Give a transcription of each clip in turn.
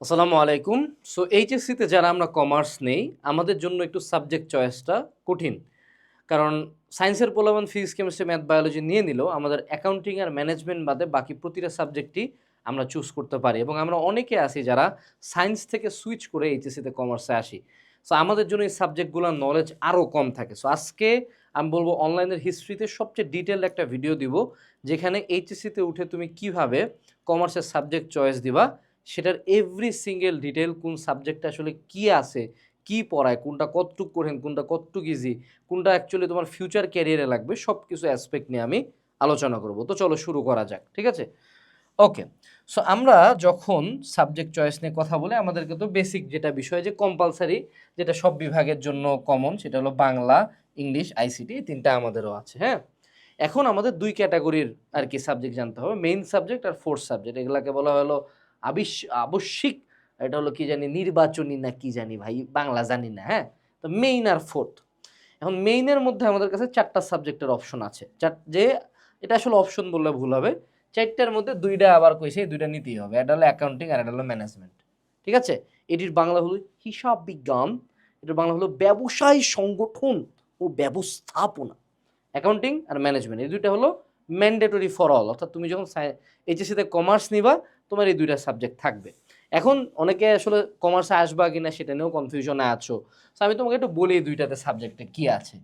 আসসালামু আলাইকুম। সো এইচএসসিতে যারা আমরা কমার্স নেই, আমাদের জন্য একটু সাবজেক্ট চয়েসটা কঠিন। কারণ সায়েন্সের পোলাপান ফিজিক্স, কেমিস্ট্রি, ম্যাথ, বায়োলজি নিয়ে নিলেও আমাদের অ্যাকাউন্টিং আর ম্যানেজমেন্ট বাদে বাকি প্রতিটা সাবজেক্টই আমরা চুজ করতে পারি এবং আমরা অনেকে আছি যারা সায়েন্স থেকে সুইচ করে এইচএসসিতে কমার্সে আসি। সো আমাদের জন্য এই সাবজেক্টগুলোর নলেজ আরও কম থাকে। সো আজকে আমি বলবো অনলাইনের হিস্ট্রিতে সবচেয়ে ডিটেলড একটা ভিডিও দিব, যেখানে এইচএসসিতে উঠে তুমি কিভাবে কমার্সের সাবজেক্ট চয়েস দিবা, সেটার এভরি সিঙ্গেল ডিটেল, কোন সাবজেক্টে আসলে কি আছে, কি পড়ায়, কোনটা কতটুক কঠিন, কোনটা কতটুক ইজি, কোনটা অ্যাকচুয়ালি তোমার ফিউচার ক্যারিয়ারে লাগবে, সব কিছু অ্যাসপেক্ট নিয়ে আমি আলোচনা করব। তো চলো শুরু করা যাক, ঠিক আছে? ওকে। সো আমরা যখন সাবজেক্ট চয়েস নিয়ে কথা বলি, আমাদেরকে তো বেসিক যেটা বিষয়, যে কম্পালসারি, যেটা সব বিভাগের জন্য কমন, সেটা হলো বাংলা, ইংলিশ, আইসিটি, এই তিনটা আমাদেরও আছে। হ্যাঁ, এখন আমাদের দুই ক্যাটাগরির আর কি সাবজেক্ট জানতে হবে, মেইন সাবজেক্ট আর ফোর্থ সাবজেক্ট। এগুলাকে বলা হলো আবশ্যিক, এটা হলো কি জানি নির্বাচনী না কি জানি ভাই, বাংলা জানি না। হ্যাঁ, তো মেইন আর ফোর্থ। এখন মেইনের মধ্যে আমাদের কাছে চারটা সাবজেক্টের অপশন আছে, যে এটা আসলে অপশন বললে ভুল হবে, চারটার মধ্যে দুইটা আবার কইছে, দুইটা নিতেই হবে। এটা হলো অ্যাকাউন্টিং আর এটা হলো ম্যানেজমেন্ট, ঠিক আছে? এটির বাংলা হলো হিসাব বিজ্ঞান, এটার বাংলা হলো ব্যবসায় সংগঠন ও ব্যবস্থাপনা। অ্যাকাউন্টিং আর ম্যানেজমেন্ট, এই দুইটা হলো ম্যান্ডেটরি ফর অল, অর্থাৎ তুমি যখন এইচএসসিতে কমার্স নিবা, তোমার এই দুইটা সাবজেক্ট থাকবে। এখন অনেকে আসলে কমার্সে আসবা কিনা সেটা নিয়েও কনফিউশনে আছো। সো আমি তোমাকে একটু বলি এই দুইটাতে সাবজেক্টে কি আছে।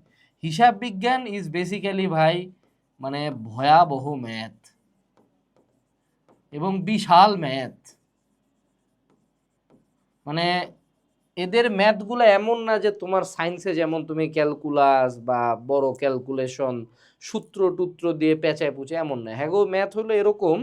হিসাব বিজ্ঞান ইজ বেসিক্যালি ভাই মানে ভয়াবহ ম্যাথ এবং বিশাল ম্যাথ। মানে এদের ম্যাথগুলো এমন না যে তোমার সায়েন্সে যেমন তুমি ক্যালকুলাস বা বড় ক্যালকুলেশন সূত্র টুত্র দিয়ে পেঁচায় পুচে, এমন না। হ্যাঁ গো, ম্যাথ হলো এরকম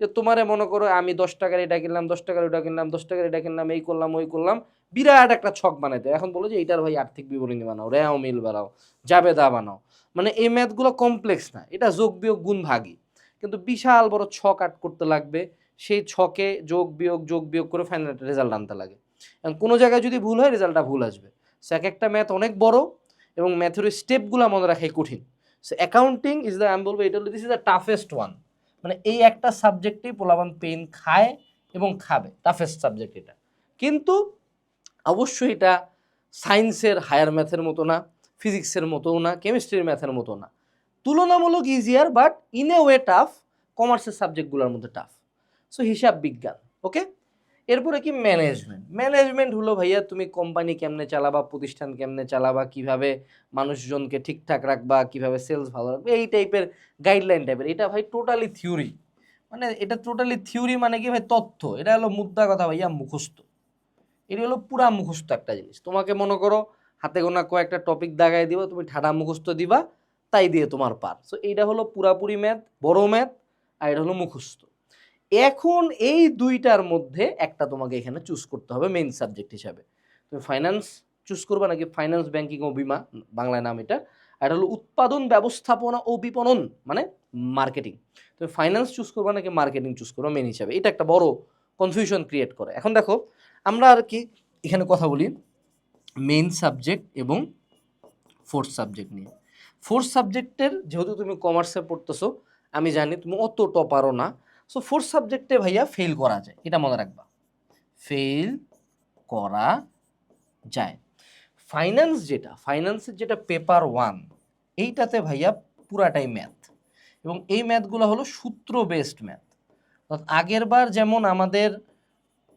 যে তোমারে মনে করো আমি 10 টাকার এটা কিনলাম, 10 টাকার ওটা কিনলাম, 10 টাকার এটা কিনলাম, এই করলাম ওই করলাম, বিরাট একটা ছক বানাইতে। এখন বলো যে এইটার ভাই আর্থিক বিবরণী বানাও, রেও মিল বানাও, জাবেদা বানাও। মানে এই ম্যাথগুলো কমপ্লেক্স না, এটা যোগ বিয়োগ গুণ ভাগই, কিন্তু বিশাল বড় ছক আট করতে লাগবে। সেই ছকে যোগ বিয়োগ করে ফাইনাল একটা রেজাল্ট আনতে লাগে। এবং কোনো জায়গায় যদি ভুল হয়, রেজাল্টটা ভুল আসবে। সো এক একটা ম্যাথ অনেক বড় এবং ম্যাথের স্টেপগুলো মনে রাখাই কঠিন। সো অ্যাকাউন্টিং ইজ দ্য, আমি বলবো এটা হলো this is the toughest one. মানে এই একটা সাবজেক্টেই পোলাবান পেন খায় এবং খাবে, টাফেস্ট সাবজেক্ট এটা। কিন্তু অবশ্যই এটা সায়েন্সের হায়ার ম্যাথের মতো না, ফিজিক্সের মতোও না, কেমিস্ট্রির ম্যাথের মতো না। তুলনামূলক easier, but in a way tough, কমার্সের সাবজেক্টগুলোর মধ্যে টাফ। সো হিসাব বিজ্ঞান, ওকে। এরপরে কি ম্যানেজমেন্ট। ম্যানেজমেন্ট হলো ভাইয়া তুমি কোম্পানি কেমনে চালাবা, প্রতিষ্ঠান কেমনে চালাবা, কিভাবে মানুষজনকে ঠিকঠাক রাখবা, কিভাবে সেলস ভালো রাখবে, এই টাইপের গাইডলাইন টাইপের। এটা ভাই টোটালি থিওরি। মানে এটা টোটালি থিওরি, মানে কি ভাই তথ্য। এটা হলো মুদ্রা কথা ভাইয়া, মুখস্থ। এটা হলো পুরা মুখস্থ একটা জিনিস। তোমাকে মনে করো হাতে গোনা কয়েকটা টপিক দাগাই দিব, তুমি ঠাডা মুখস্থ দিবা, তাই দিয়ে তোমার পার। সো এইটা হলো পুরাপুরি ম্যাথ, বড় ম্যাথ, আর এটা হলো মুখস্থ। এখন এই দুইটার মধ্যে একটা তোমাকে এখানে চুজ করতে হবে মেইন সাবজেক্ট হিসাবে। তুমি ফাইন্যান্স চুজ করবা নাকি ফাইন্যান্স, ব্যাংকিং ও বিমা, বাংলায় নাম এটা। আর এটা হলো উৎপাদন ব্যবস্থাপনা ও বিপণন, মানে মার্কেটিং। তুমি ফাইন্যান্স চুজ করবা নাকি মার্কেটিং চুজ করবা মেইন হিসাবে, এটা একটা বড় কনফিউশন ক্রিয়েট করে। এখন দেখো আমরা আর কি এখানে কথা বলি মেইন সাবজেক্ট এবং ফোর্থ সাবজেক্ট নিয়ে। ফোর্থ সাবজেক্টের যেহেতু তুমি কমার্সে পড়তেছো, আমি জানি তুমি অত টপারও না। সো ফোর্থ সাবজেক্টে ভাইয়া ফেল করা যায়, এটা মনে রাখবা, ফেল করা যায়। ফাইন্যান্সের যেটা পেপার 1, এইটাতে ভাইয়া পুরাটাই ম্যাথ, এবং এই ম্যাথগুলো হলো সূত্র বেসড ম্যাথ। আগের বার যেমন আমাদের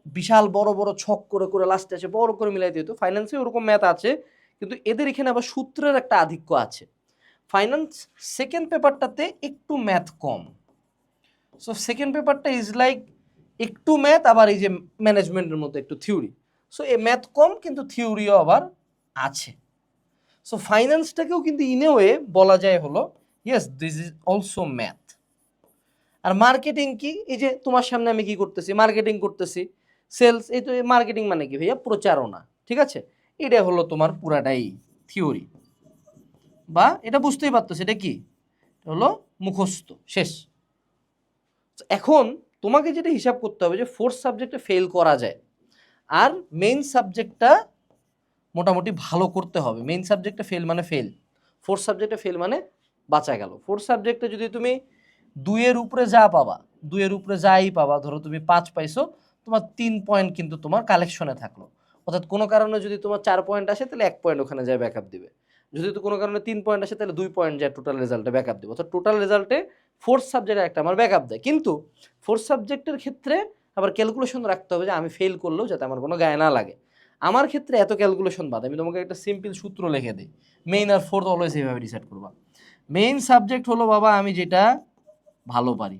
বিশাল বড় বড় ছক করে করে লাস্টে আছে বড় করে মিলাই দিত, ফাইন্যান্সে ওরকম ম্যাথ আছে, কিন্তু এদের এখানে আবার সূত্রের একটা আধিক্য আছে। ফাইন্যান্স সেকেন্ড পেপারটাতে একটু ম্যাথ কম। সো সেকেন্ড পেপারটা ইজ লাইক একটু ম্যাথ, আবার এই যে ম্যানেজমেন্টের মতো একটু থিওরি। সো এই ম্যাথ কম কিন্তু থিওরিও আবার আছে। সো ফাইন্যান্সটাকেও কিন্তু ইন এ ওয়ে বলা যায় হলো yes this is also math. আর মার্কেটিং কি, এই যে তোমার সামনে আমি কি করতেছি, মার্কেটিং করতেছি, সেলস। এই তো মার্কেটিং মানে কি ভাইয়া, প্রচারণা, ঠিক আছে? এটা হলো তোমার পুরাটাই থিওরি, বা এটা বুঝতেই পারতো সেটা কি, এটা হলো মুখস্থ, শেষ। এখন তোমাকে যেটা হিসাব করতে হবে যে ফোর্থ সাবজেক্টে ফেল করা যায়, আর মেইন সাবজেক্টটা মোটামুটি ভালো করতে হবে। মেইন সাবজেক্টে ফেল মানে ফেল, ফোর্থ সাবজেক্টে ফেল মানে বাঁচা গেল। ফোর্থ সাবজেক্টে যদি তুমি 2-এর উপরে যা পাবা, 2-এর উপরে যাই পাবা, ধরো তুমি 5 পাইছো, তোমার 3 পয়েন্ট কিন্তু তোমার কালেকশনে থাকলো। অর্থাৎ কোনো কারণে যদি তোমার 4 পয়েন্ট আসে তাহলে 1 পয়েন্ট ওখানে যায় ব্যাকআপ দিবে। যদি তো কোনো কারণে 3 পয়েন্ট আসে তাহলে 2 পয়েন্ট যায় টোটাল রেজাল্টে ব্যাকআপ দিবে। অর্থাৎ টোটাল রেজাল্টে ফোর্থ সাবজেক্টে একটা আমার ব্যাকআপ দেয়। কিন্তু ফোর্থ সাবজেক্টের ক্ষেত্রে আবার ক্যালকুলেশন রাখতে হবে যে আমি ফেল করলেও যাতে আমার কোনো গায়ে না লাগে। আমার ক্ষেত্রে এত ক্যালকুলেশন বাদ, আমি তোমাকে একটা সিম্পল সূত্র লিখে দিই। মেইন আর ফোর্থ অলওয়েজ এইভাবে ডিসাইড করবা। মেইন সাবজেক্ট হলো বাবা আমি যেটা ভালো পারি,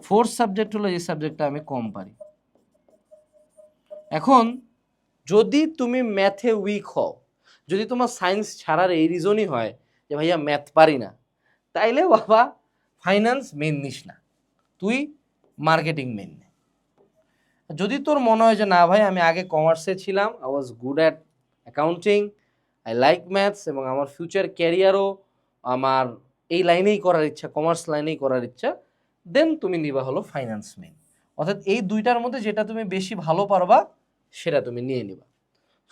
ফোর্থ সাবজেক্ট হলো যে সাবজেক্টটা আমি কম পারি। এখন যদি তুমি ম্যাথে উইক হও, যদি তোমার সায়েন্স ছাড়ার এই রিজনই হয় যে ভাইয়া ম্যাথ পারি না, তাইলে বাবা ফাইন্যান্স মেন নিস না, তুই মার্কেটিং মেন নে। যদি তোর মনে হয় যে না ভাই আমি আগে কমার্সে ছিলাম, I was good at accounting, I like maths এবং আমার ফিউচার ক্যারিয়ারও আমার এই লাইনেই করার ইচ্ছা, কমার্স লাইনেই করার ইচ্ছা, দেন তুমি নিবা হলো ফাইন্যান্স মেন। অর্থাৎ এই দুইটার মধ্যে যেটা তুমি বেশি ভালো পারবা সেটা তুমি নিয়ে নিবা।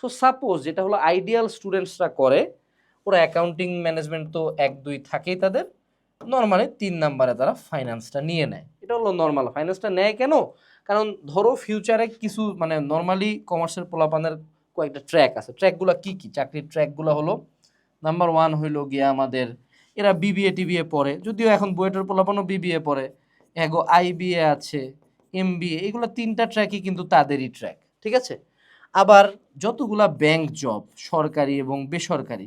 সো সাপোজ যেটা হলো আইডিয়াল স্টুডেন্টসরা করে, ওরা অ্যাকাউন্টিং ম্যানেজমেন্ট তো 1-2 থাকেই তাদের, নর্মালি 3 নাম্বারে তারা ফাইন্যান্সটা নিয়ে নেয়। এটা হলো নর্মাল। ফাইন্যান্সটা নেয় কেন? কারণ ধরো ফিউচারে কিছু মানে নর্মালি কমার্সের পোলাপানের কয়েকটা ট্র্যাক আছে। ট্র্যাকগুলো কি কি? চাকরির ট্র্যাকগুলো হলো নাম্বার 1 হইলো গিয়ে আমাদের এরা বিবিএ টিবিএ পড়ে, যদিও এখন বুয়েটের পোলাপানও বিবিএ পড়ে, এগো আইবিএ আছে, এমবিএ, এগুলো 3টা ট্র্যাকই কিন্তু তাদেরই ট্র্যাক, ঠিক আছে? আবার যতগুলা ব্যাংক জব সরকারি এবং বেসরকারি,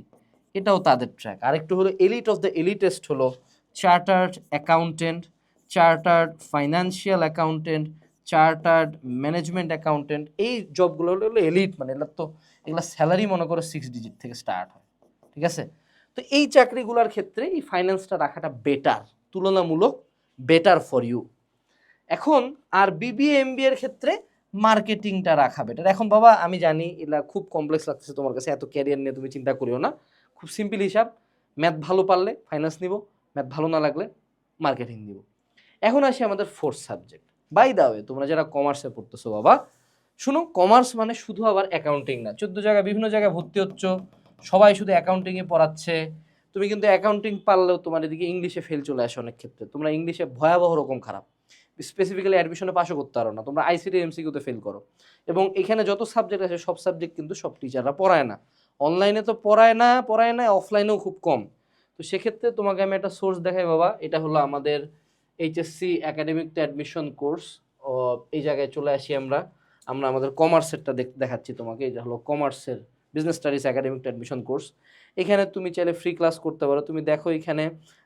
এটাও তাদের ট্র্যাক। আরেকটু হলো এলিট অফ দ্য এলিটেস্ট হলো chartered accountant, chartered financial accountant, chartered management accountant. এই জবগুলো হলো এলিট, মানে এগুলা স্যালারি মনে করো 6 ডিজিট থেকে স্টার্ট হয়, ঠিক আছে? তো এই চাকরিগুলোর ক্ষেত্রে এই ফাইন্যান্সটা রাখাটা বেটার, তুলনামূলক বেটার ফর ইউ। এখন আর বিবিএ এমবিএ এর ক্ষেত্রে মার্কেটিংটা রাখা বেটার। এখন বাবা আমি জানি এগুলা খুব কমপ্লেক্স লাগতেছে তোমার কাছে, এত ক্যারিয়ার নিয়ে তুমি চিন্তা করিও না, খুব সিম্পল হিসাব, ম্যাথ ভালো পারলে ফাইন্যান্স নিব, ম্যাথ ভালো না লাগলে মার্কেটিং নিব। এখন আসি আমাদের fourth subject. By the way তোমরা যারা কমার্সে পড়তেছো বাবা, শুনো, কমার্স মানে শুধু আবার অ্যাকাউন্টিং না। 14 জায়গায় বিভিন্ন জায়গায় ভর্তি হচ্ছ, সবাই শুধু অ্যাকাউন্টিংয়ে পড়াচ্ছে, তুমি কিন্তু অ্যাকাউন্টিং পারলেও তোমার এদিকে ইংলিশে ফেল চলে আসে অনেক ক্ষেত্রে, তোমরা ইংলিশে ভয়াবহ রকম খারাপ, স্পেসিফিক্যালি অ্যাডমিশনে পাশও করতে পারো না, তোমরা আইসিটি এমসিকিউতে ফেল করো। এবং এখানে যত সাবজেক্ট আছে সব সাবজেক্ট কিন্তু সব টিচাররা পড়ায় না, অনলাইনে তো পড়ায় না, অফলাইনেও খুব কম। তো সেক্ষেত্রে তোমাকে আমি একটা সোর্স দেখাই বাবা, এটা হলো আমাদের HSC academic two admission course. এই জায়গায় চলে আসি আমরা, আমরা আমাদের কমার্সেরটা দেখাচ্ছি তোমাকে। এটা হলো কমার্সের business studies academic two admission course. এখানে তুমি চাইলে ফ্রি ক্লাস করতে পারো। তুমি দেখো এখানে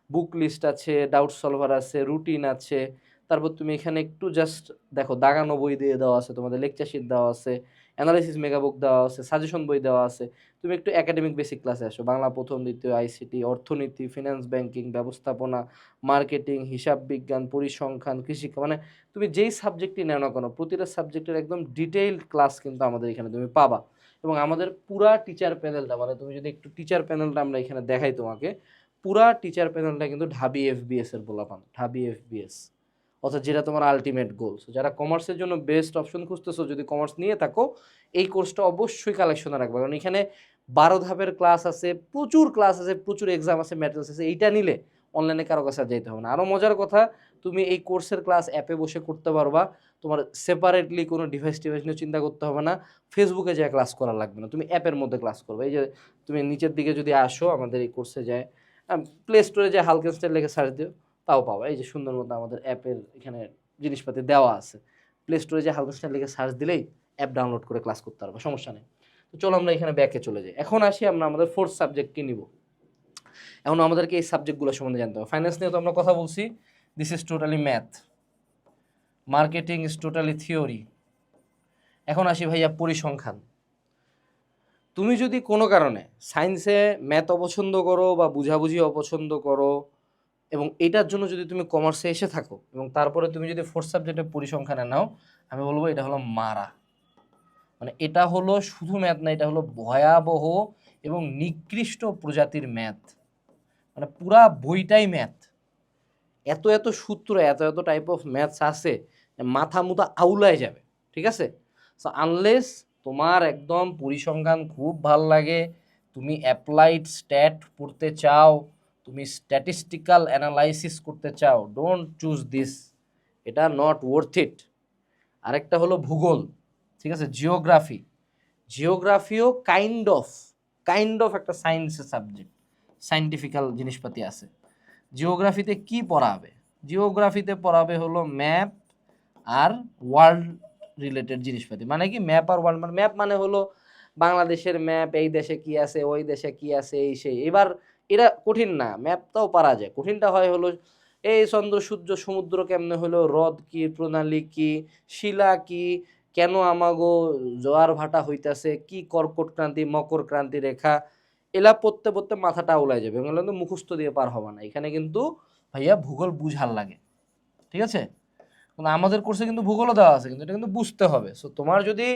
বুক লিস্ট আছে, ডাউট সলভার আছে, রুটিন আছে, তারপর তুমি এখানে একটু জাস্ট দেখো দাগানো বই দিয়ে দেওয়া আছে, তোমাদের লেকচার শিট দেওয়া আছে, অ্যানালাইসিস মেগাবুক দেওয়া আছে, সাজেশন বই দেওয়া আছে। তুমি একটু একাডেমিক বেসিক ক্লাসে আসো, বাংলা প্রথম দ্বিতীয়, আইসিটি, অর্থনীতি, ফিনান্স, ব্যাংকিং, ব্যবস্থাপনা, মার্কেটিং, হিসাব বিজ্ঞান, পরিসংখ্যান, কৃষি, মানে তুমি যেই সাবজেক্টই নেও না কেন প্রতিটা সাবজেক্টের একদম ডিটেইলড ক্লাস কিন্তু আমাদের এখানে তুমি পাবা। এবং আমাদের পুরা টিচার প্যানেলটা, মানে তুমি যদি একটু টিচার প্যানেলটা আমরা এখানে দেখাই তোমাকে, পুরা টিচার প্যানেলটা কিন্তু ঢাবি এফবিএস এর পোলাপান, ঢাবি এফবিএস, অর্থাৎ যেটা তোমার আলটিমেট গোলস। যারা কমার্সের জন্য বেস্ট অপশন খুঁজতেছো, যদি কমার্স নিয়ে থাকো এই কোর্সটা অবশ্যই কালেকশনে রাখবে, কারণ এখানে 12 ধাপের ক্লাস আছে, প্রচুর ক্লাস আছে, প্রচুর এক্সাম আছে, ম্যাটেরিয়ালস আছে। এইটা নিলে অনলাইনে কারো কাছে যেতে হবে না। আরও মজার কথা, তুমি এই কোর্সের ক্লাস অ্যাপে বসে করতে পারবা, তোমার সেপারেটলি কোনো ডিভাইস টিভাইস নিয়ে চিন্তা করতে হবে না, ফেসবুকে যায় ক্লাস করা লাগবে না, তুমি অ্যাপের মধ্যে ক্লাস করবে। এই যে তুমি নিচের দিকে যদি আসো আমাদের এই কোর্সে যায়, প্লে স্টোরে যে হালকেন স্টাইল লিখে সার্চ দিও, তাও পাওয়া। এই যে সুন্দর মতো আমাদের অ্যাপের এখানে জিনিসপাতি দেওয়া আছে, প্লে স্টোরে যে হালকা স্টাইল লিখে সার্চ দিলেই অ্যাপ ডাউনলোড করে ক্লাস করতে পারবো, সমস্যা নেই। তো চলো আমরা এখানে ব্যাকে চলে যাই। এখন আসি আমরা আমাদের ফোর্থ সাবজেক্ট কি নিব। এখন আমাদেরকে এই সাবজেক্টগুলো সম্বন্ধে জানতে হবে। ফাইন্যান্স নিয়ে তো আমরা কথা বলছি, this is totally math, marketing is totally theory. এখন আসি ভাইয়া পরিসংখ্যান। তুমি যদি কোনো কারণে সায়েন্সে ম্যাথ অপছন্দ করো বা বুঝাবুঝি অপছন্দ করো, এবং এটার জন্য যদি তুমি কমার্সে এসে থাকো এবং তারপরে তুমি যদি ফোর্থ সাবজেক্টে পরিসংখ্যানে নাও, আমি বলবো এটা হলো মারা। মানে এটা হলো শুধু ম্যাথ না, এটা হলো ভয়াবহ এবং নিকৃষ্ট প্রজাতির ম্যাথ। মানে পুরা বইটাই ম্যাথ, এত এত সূত্র, এত এত টাইপ অফ ম্যাথস আছে, মাথা মুথা আউলায় যাবে, ঠিক আছে? সো আনলেস তোমার একদম পরিসংখ্যান খুব ভাল লাগে, তুমি অ্যাপ্লাইড স্ট্যাট পড়তে চাও, তুমি স্ট্যাটিস্টিক্যাল অ্যানালাইসিস করতে চাও, ডোন্ট চুজ দিস, এটা নট ওয়ার্থ ইট। আরেকটা হলো ভূগোল, ঠিক আছে, জিওগ্রাফি। জিওগ্রাফিও কাইন্ড অফ একটা সায়েন্সের সাবজেক্ট, সায়েন্টিফিক্যাল জিনিসপাতি আছে। জিওগ্রাফিতে কি পড়াবে? জিওগ্রাফিতে পড়াবে হলো ম্যাপ আর ওয়ার্ল্ড রিলেটেড জিনিসপাতি। মানে কি ম্যাপ আর ওয়ার্ল্ড, মানে ম্যাপ মানে হলো বাংলাদেশের ম্যাপ, এই দেশে কি আছে, ওই দেশে কি আছে, এই সেই। এবার এটা কঠিন না, ম্যাপটাও পারা যায়। কঠিনটা হয় হলো এই চন্দ্র সূর্য সমুদ্র কেমনে হলো, হ্রদ কি, প্রণালী কি, শিলা কি, কেন আমাগো জোয়ার ভাটা হইতাছে, কি কর্কট ক্রান্তি, মকর ক্রান্তি রেখা, এলা পড়তে পড়তে মাথাটা উলাই যাবে। এগুলো কিন্তু মুখস্থ দিয়ে পার হবে না। এখানে কিন্তু ভাইয়া ভূগোল বুঝার লাগে, ঠিক আছে? আমাদের কোর্সে কিন্তু ভূগোলও দেওয়া আছে, কিন্তু এটা কিন্তু বুঝতে হবে। সো তোমার যদি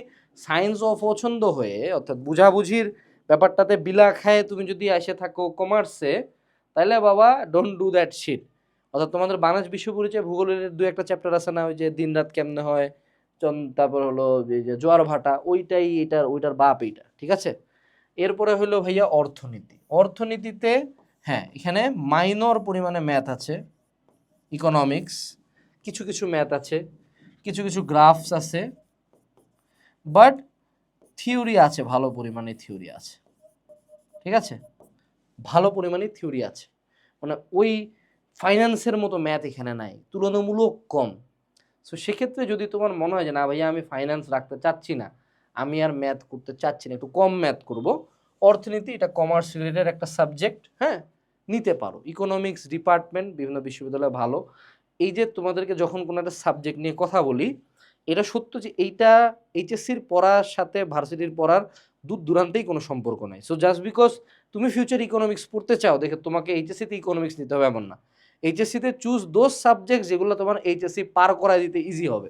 সায়েন্স অপছন্দ হয়ে, অর্থাৎ বুঝাবুঝির ব্যাপারটাতে বিলা খায় তুমি যদি এসে থাকো কমার্সে, তাহলে বাবা ডোন্ট ডু দ্যাট শিট। অর্থাৎ তোমাদের বাংলাদেশ বিশ্ব পরিচয় ভূগোলের 2-1 চ্যাপ্টার আছে না, ওই যে দিন রাত কেমনে হয়, তারপর হলো যে জোয়ার ভাটা, ওইটাই ওইটার বাপ এইটা, ঠিক আছে? এরপরে হলো ভাইয়া অর্থনীতি। অর্থনীতিতে হ্যাঁ এখানে মাইনর পরিমাণে ম্যাথ আছে, ইকোনমিক্স, কিছু কিছু ম্যাথ আছে, কিছু কিছু গ্রাফস আছে, বাট থিওরি আছে, ভালো পরিমাণে থিওরি আছে, ঠিক আছে? ভালো পরিমাণে থিওরি আছে, মানে ওই ফাইন্যান্সের মতো ম্যাথ এখানে নাই, তুলনামূলক কম। সো সেক্ষেত্রে যদি তোমার মনে হয় যে না ভাইয়া আমি ফাইন্যান্স রাখতে চাচ্ছি না, আমি আর ম্যাথ করতে চাচ্ছি না, একটু কম ম্যাথ করব, অর্থনীতি এটা কমার্স রিলেটেড একটা সাবজেক্ট, হ্যাঁ নিতে পারো। ইকোনমিক্স ডিপার্টমেন্ট বিভিন্ন বিশ্ববিদ্যালয়ে ভালো। এই যে তোমাদেরকে যখন কোনো একটা সাবজেক্ট নিয়ে কথা বলি, এটা সত্য যে এইটা এইচএসসির পড়ার সাথে ভার্সিটির পড়ার দূর দূরান্তেই কোনো সম্পর্ক নাই। সো জাস্ট বিকজ তুমি ফিউচার ইকোনমিক্স পড়তে চাও দেখে তোমাকে এইচএসসিতে ইকোনমিক্স নিতে হবে এমন না। এইচএসসিতে চুজ দোজ সাবজেক্ট যেগুলো তোমার এইচএসসি পার করা দিতে ইজি হবে।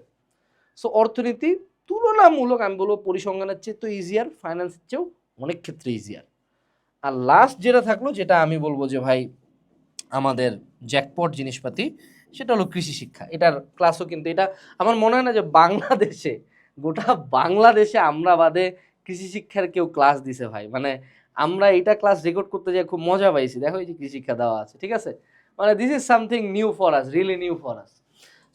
সো অর্থনীতি তুলনামূলক আমি বলবো পরিসংখ্যানের চেয়ে তো ইজিয়ার, ফাইন্যান্সের চেয়েও অনেক ক্ষেত্রে ইজিয়ার। আর লাস্ট যেটা থাকলো, যেটা আমি বলবো যে ভাই আমাদের জ্যাকপট জিনিসপাতি, সেটা হলো কৃষি শিক্ষা। এটার ক্লাসও কিন্তু এটা আমার মনে হয় না যে বাংলাদেশে, গোটা বাংলাদেশে আমরা বাদে কৃষি শিক্ষার কেউ ক্লাস দিছে ভাই। মানে আমরা এটা ক্লাস রেকর্ড করতে যাই খুব মজা পাইছি, দেখো এই যে কৃষি শিক্ষা দেওয়া আছে, ঠিক আছে? মানে this is something new for us, really new for us.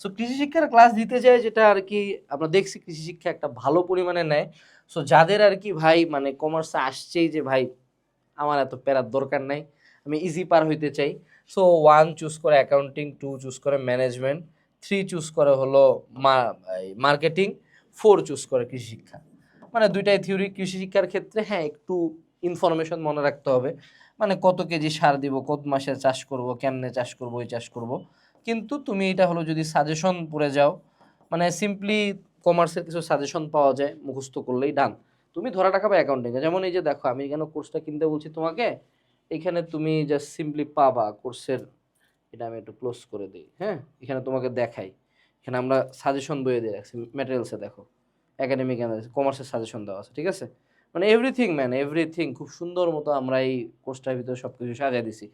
So কৃষি শিক্ষার ক্লাস দিতে যায়, যেটা আর কি আমরা দেখছি কৃষি শিক্ষা একটা ভালো পরিমাণে নেয়। সো যাদের আর কি ভাই মানে কমার্সে আসছেই যে ভাই আমার এত প্যারার দরকার নাই, আমি ইজি পার হইতে চাই, সো 1 চুজ করে অ্যাকাউন্টিং, 2 চুজ করে ম্যানেজমেন্ট, 3 চুজ করে হলো মার্কেটিং, 4 চুজ করে কৃষি শিক্ষা। মানে দুইটাই থিওরি। কৃষি শিক্ষার ক্ষেত্রে হ্যাঁ একটু ইনফরমেশন মনে রাখতে হবে, মানে কত কেজি সার দিব, কত মাসে চাষ করব, কেমনে চাষ করব, এই চাষ করব। কিন্তু তুমি এটা হলো যদি সাজেশন পড়ে যাও, মানে সিম্পলি কমার্সের কিছু সাজেশন পাওয়া যায়, মুখস্থ করলেই ডান, তুমি ধরা টাকা পাবে অ্যাকাউন্টিংয়ে। যেমন এই যে দেখো আমি কেন কোর্সটা কিনতে বলছি তোমাকে, এখানে তুমি জাস্ট সিম্পলি পাবা কোর্সের, এটা আমি একটু ক্লোজ করে দিই, হ্যাঁ এখানে তোমাকে দেখাই, এখানে আমরা সাজেশন বইয়ে দিয়ে রাখছি, ম্যাটেরিয়ালসে দেখো একাডেমিক অ্যানালিসিস কমার্সের সাজেশন দেওয়া আছে, ঠিক আছে? মানে এভরিথিং ম্যান এভরিথিং খুব সুন্দর মতো আমরা এই কোর্সটার ভিতরে সব কিছু সাজিয়ে দিছি।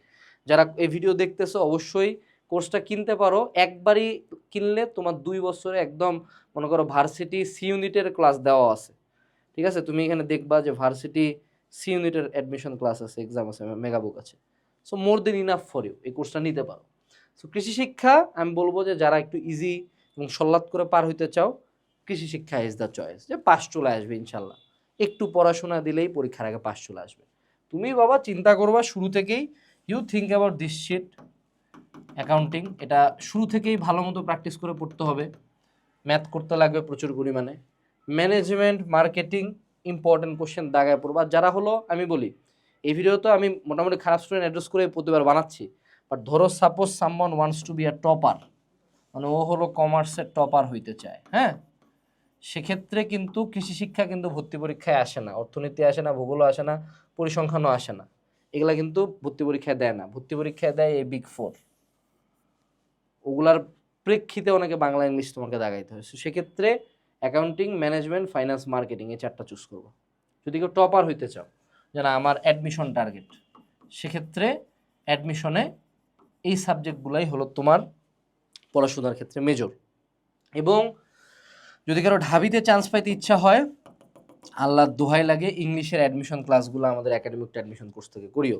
যারা এই ভিডিও দেখতেছো অবশ্যই কোর্সটা কিনতে পারো। একবারই কিনলে তোমার 2 বছরে একদম মনে করো ভার্সিটি সি ইউনিটের ক্লাস দেওয়া আছে, ঠিক আছে? তুমি এখানে দেখবা যে ভার্সিটি সি ইউনিটের অ্যাডমিশন ক্লাস আছে, এক্সাম আছে, মেগাবুক আছে। So more than enough for you, এই কোর্সটা নিতে পারো। সো কৃষি শিক্ষা আমি বলবো যে যারা একটু ইজি এবং সল্লাদ করে পার হইতে চাও, কৃষি শিক্ষা ইজ দ্য চয়েস। যে পাস চলে আসবে ইনশাল্লাহ, একটু পড়াশোনা দিলেই পরীক্ষার আগে পাস চলে আসবে। তুমি বাবা চিন্তা করবা শুরু থেকেই, you think about this sheet. Accounting এটা শুরু থেকেই ভালো মতো প্র্যাকটিস করে পড়তে হবে, ম্যাথ করতে লাগবে প্রচুর পরিমাণে। ম্যানেজমেন্ট মার্কেটিং ইম্পর্টেন্ট কোশ্চেন দাগায় পড়বা। যারা হলো আমি বলি এই ভিডিও তো আমি মোটামুটি খারাপ স্টুডেন্ট অ্যাড্রেস করে প্রতিবার বানাচ্ছি, বাট ধরো suppose someone wants to be a topper, মানে ও হলো কমার্সের টপার হইতে চায়, হ্যাঁ সেক্ষেত্রে কিন্তু কৃষি শিক্ষা কিন্তু ভর্তি পরীক্ষায় আসে না, অর্থনীতি আসে না, ভূগোলও আসে না, পরিসংখ্যানও আসে না, এগুলা কিন্তু ভর্তি পরীক্ষায় দেয় না। ভর্তি পরীক্ষায় দেয় এই বিগ 4, ওগুলার প্রেক্ষিতে অনেকে বাংলা ইংলিশ তোমাকে দাগাইতে হয়। সেক্ষেত্রে অ্যাকাউন্টিং, ম্যানেজমেন্ট, ফাইন্যান্স, মার্কেটিং এই 4টা চুজ করবো। যদি কেউ টপার হইতে চাও, যেন আমার অ্যাডমিশন টার্গেট, সেক্ষেত্রে অ্যাডমিশনে এই সাবজেক্টগুলাই হলো তোমার পড়াশোনার ক্ষেত্রে মেজর। এবং যদি কারো ঢাবিতে চান্স পাইতে ইচ্ছা হয়, আল্লাহর দোহাই লাগে ইংলিশের অ্যাডমিশন ক্লাসগুলো আমাদের একাডেমিক অ্যাডমিশন কোর্স থেকে করিও।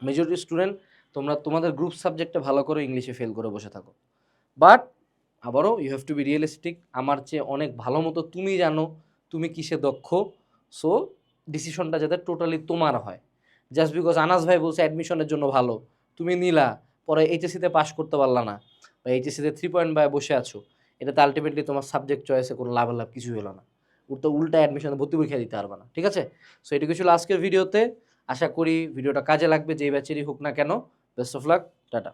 মেজরিটি স্টুডেন্ট তোমরা তোমাদের গ্রুপ সাবজেক্টে ভালো করে ইংলিশে ফেল করে বসে থাকো, বাট আবারও you have to be realistic. আমার চেয়ে অনেক ভালো মতো তুমি জানো তুমি কিসে দক্ষ। সো ডিসিশনটা যাতে টোটালি তোমার হয়। জাস্ট বিকজ আনাস ভাই বলছে অ্যাডমিশনের জন্য ভালো, তুমি নিলা, পরে এইচএসসিতে পাশ করতে পারলা না বা এইচএসসিতে 3 পয়েন্ট বসে আছো, এটাতে আলটিমেটলি তোমার সাবজেক্ট চয়েসে কোনো লাভ কিছুই হলো না, উল্টা অ্যাডমিশনে ভর্তি পরীক্ষা দিতে পারবে না। ঠিক আছে, সো এটুকু ছিল আজকের ভিডিওতে। আশা করি ভিডিওটা কাজে লাগবে, যেই ব্যাচেরই হোক না কেন। Best of luck, tata.